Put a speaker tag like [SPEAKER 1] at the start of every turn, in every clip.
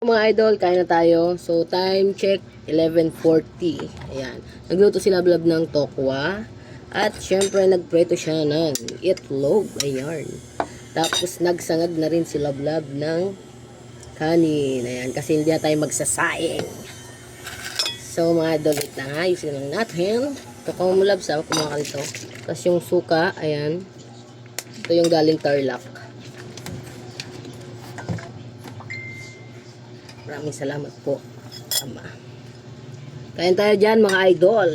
[SPEAKER 1] Mga idol, kain na tayo. So, time check, 11:40. Ayan. Nagluto si Lablab ng tokwa. At, syempre, nagpreto siya ng itlog. Ayan. Tapos, nagsangad na rin si Lablab ng kanin. Ayan. Kasi hindi na tayo magsasaing. So, mga idol, wait lang ha. Ayusin lang natin. Tokwa mo, Labs, ha. Kumuha ka dito. Tapos, yung suka, ayan. Ito yung galing Tarlac. Maraming salamat po, Ama. Kain tayo dyan, mga idol.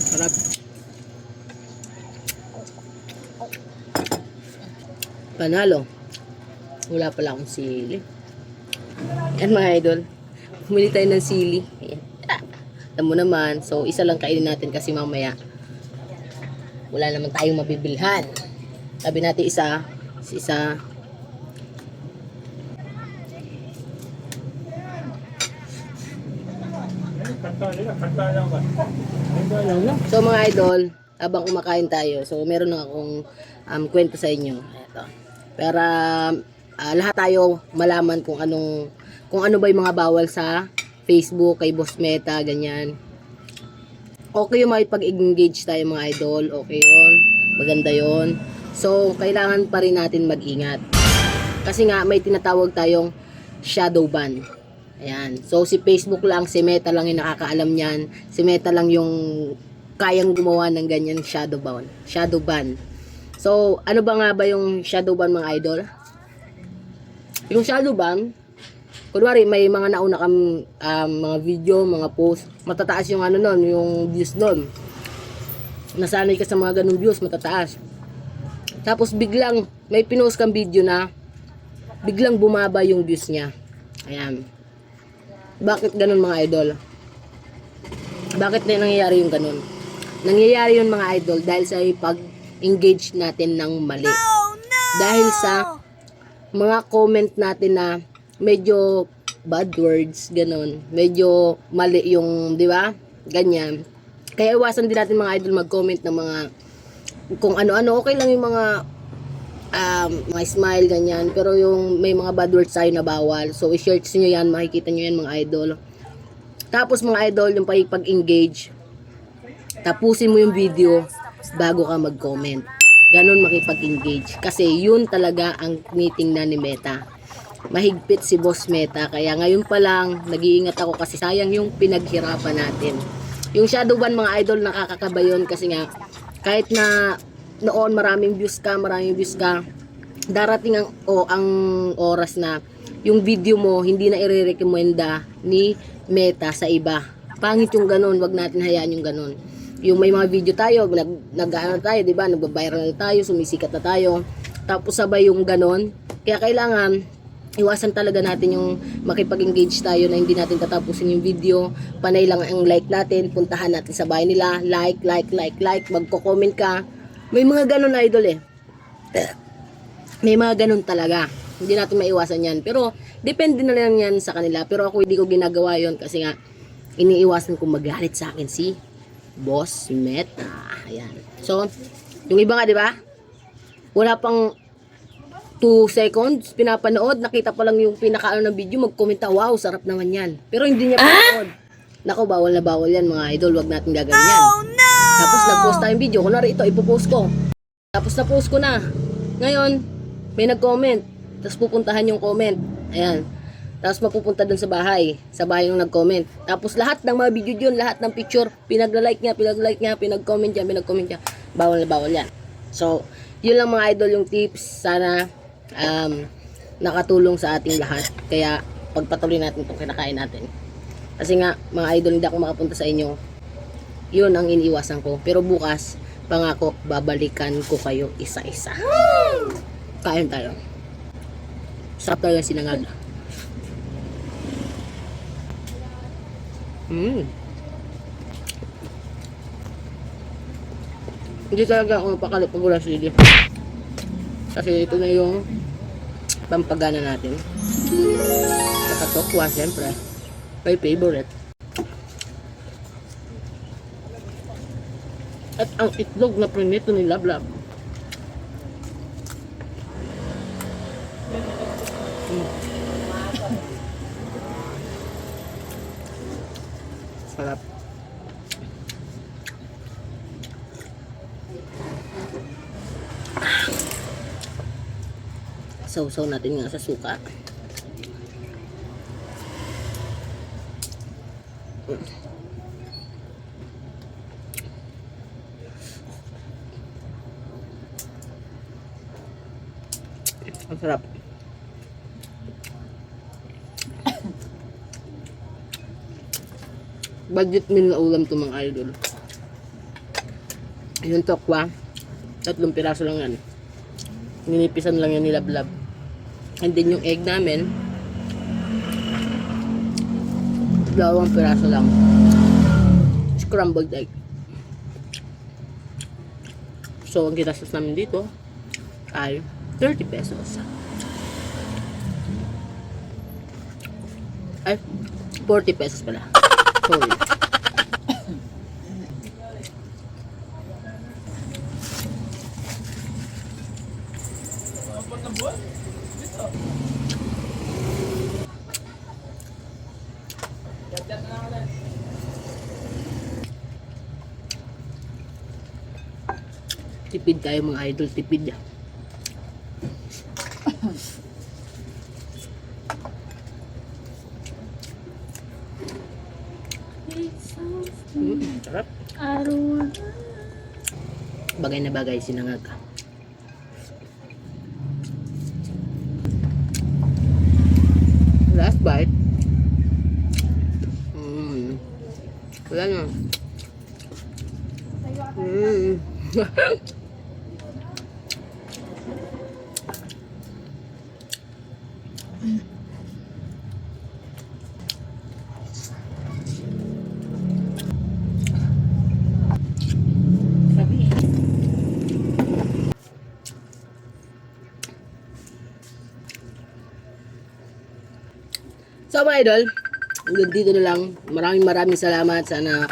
[SPEAKER 1] Sarap. Panalo. Wala pala akong sili. Yan, mga idol. Pumili tayo ng sili. Ayan. Alam mo naman. So, isa lang kainin natin kasi mamaya wala naman tayong mabibilhan. Sabi natin isa. So, mga idol, habang kumakain tayo, so meron na akong kwento sa inyo. Ito. Para lahat tayo malaman kung ano ba yung mga bawal sa Facebook, kay Boss Meta, ganyan. Okay yung makipag-engage tayo, mga idol. Okay yun. Maganda yun. So, kailangan pa rin natin mag-ingat. Kasi nga, may tinatawag tayong shadow ban. Ayan. So, si Facebook lang, si Meta lang yung nakakaalam niyan. Si Meta lang yung kayang gumawa ng ganyan shadow ban. Shadow ban. So, ano ba nga ba yung shadow ban, mga idol? Yung shadow ban, kunwari may mga nauna kang mga video, mga post, matataas yung yung views nun. Nasanay ka sa mga ganung views, matataas. Tapos biglang may pinost kang video na biglang bumaba yung views niya. Ayan. Bakit ganun, mga idol? Bakit na nangyayari yung ganun? Nangyayari yun, mga idol, dahil sa pag-engage natin ng mali. Oh, no! Dahil sa mga comment natin na medyo bad words, ganun. Medyo mali yung, di ba? Ganyan. Kaya iwasan din natin, mga idol, mag-comment ng mga kung ano-ano. Okay lang yung mga smile, ganyan. Pero yung may mga bad words tayo na bawal. So, i-search nyo yan. Makikita nyo yan, mga idol. Tapos, mga idol, yung pag-engage, tapusin mo yung video bago ka mag-comment. Ganun makipag-engage. Kasi yun talaga ang meeting na ni Meta. Mahigpit si Boss Meta. Kaya ngayon pa lang, nag-iingat ako kasi sayang yung pinaghirapan natin. Yung shadow ban, mga idol, nakakakaba yun kasi nga, kahit na noon maraming views ka, darating ang oras na yung video mo hindi na i-recommenda ni Meta sa iba. Pangit yung ganun, wag natin hayaan yung ganun. Yung may mga video tayo, nag-ano tayo, di ba? Nagba-viral na tayo, sumisikat na tayo. Tapos sabay yung ganun. Kaya kailangan iwasan talaga natin yung makipag-engage tayo na hindi natin tatapusin yung video. Panay lang ang like natin, puntahan natin sa bahay nila, like, magko-comment ka. May mga ganun, idol eh. May mga ganun talaga. Hindi natin maiwasan yan. Pero, depende na lang yan sa kanila. Pero ako hindi ko ginagawa yon kasi nga, iniiwasan kong magalit sa akin si Boss Meta. Ayan. So, yung iba nga, di ba? Wala pang 2 seconds, pinapanood, nakita pa lang yung pinakaano ng video, mag-comment, wow, sarap naman yan. Pero hindi niya pinanood. Nako, bawal na bawal yan, mga idol, wag natin gagawin yan. Oh, no! Tapos nag-post tayong video, kunwari ito, ipopost ko. Tapos na-post ko na. Ngayon, may nag-comment. Tapos pupuntahan yung comment. Ayan. Tapos mapupunta dun sa bahay yung nag-comment. Tapos lahat ng mga video dyan, lahat ng picture, pinag-like niya, pinag-comment niya. Bawal na bawal yan. So, yun lang, mga idol, yung tips. Sana nakatulong sa ating lahat. Kaya pagpatuloy natin itong kinakain natin. Kasi nga, mga idol, hindi ako makapunta sa inyo. Yun ang iniiwasan ko. Pero bukas, pangako, babalikan ko kayo isa-isa. Kain tayo. Sarap talaga sinangag. Hindi talaga ako mapakalit pag wala sili. Kasi ito na yung pampagana natin. Saka tokwa, siyempre. My favorite. At ang itlog na prinito ni Lablab. Sarap. Sausaw natin nga sa suka. Ang sarap. Budget meal na ulam to mga idol. Yung tokwa, 3 piraso lang yan. Ninipisan lang yan ni Lablab. And then yung egg namin, 2 piraso lang. Scrambled egg. So, ang ginastos namin dito ay 30 pesos. Ay, 40 pesos pala. Sorry. Tipid tayo mga idol, tipid. Sarap. Bagay na bagay sinangag. Last bite. Wala na. So mga idol, hanggang dito na lang. Maraming salamat. Sana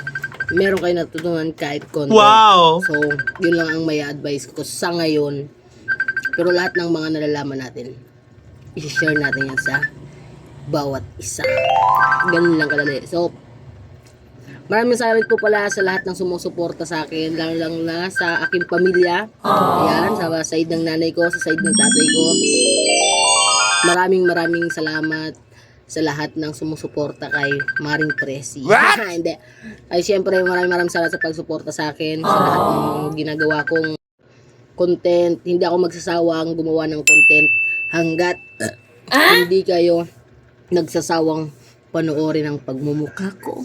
[SPEAKER 1] meron kayo natutunan kahit konti.
[SPEAKER 2] Wow!
[SPEAKER 1] So, yun lang ang may advice ko sa ngayon. Pero lahat ng mga nalalaman natin, i-share natin yan sa bawat isa. Ganun lang kadali. So, maraming salamat po pala sa lahat ng sumusuporta sa akin, lalo lang na sa aking pamilya. Ayan, sa side ng nanay ko, sa side ng tatay ko. Maraming salamat sa lahat ng sumusuporta kay Maring Presi. Hindi. Ay syempre maraming salamat sa pagsuporta sa akin, sa lahat ng ginagawa kong content. Hindi ako magsasawang gumawa ng content hanggat hindi kayo nagsasawang panoorin ang pagmumukha ko.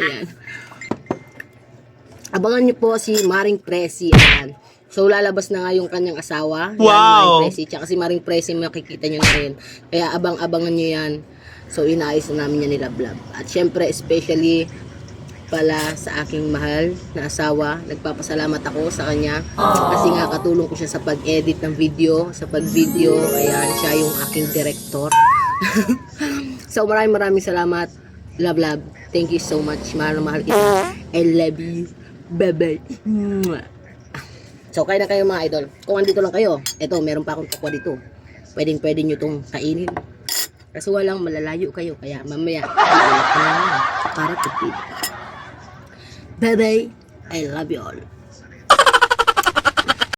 [SPEAKER 1] Ayan. Abangan niyo po si Maring Presi. Ayan. So, lalabas na nga yung kanyang asawa.
[SPEAKER 2] Wow!
[SPEAKER 1] Yan, Maring Presi. Tsaka si Maring Presi, makikita nyo na rin. Kaya abangan nyo yan. So, inaayos na namin yan ni Lablab. At syempre, especially pala sa aking mahal na asawa. Nagpapasalamat ako sa kanya. Kasi nga, katulong ko siya sa pag-edit ng video. Sa pag-video, ayan, siya yung aking director. So, maraming salamat. Lablab. Thank you so much. Mahal kita. I love you. Bye-bye. So, kaya na kayo mga idol. Kung andito lang kayo, eto, meron pa akong tokwa dito. Pwede nyo itong kainin. Kaso walang malalayo kayo. Kaya mamaya, para tipid. Bye-bye. I love you all.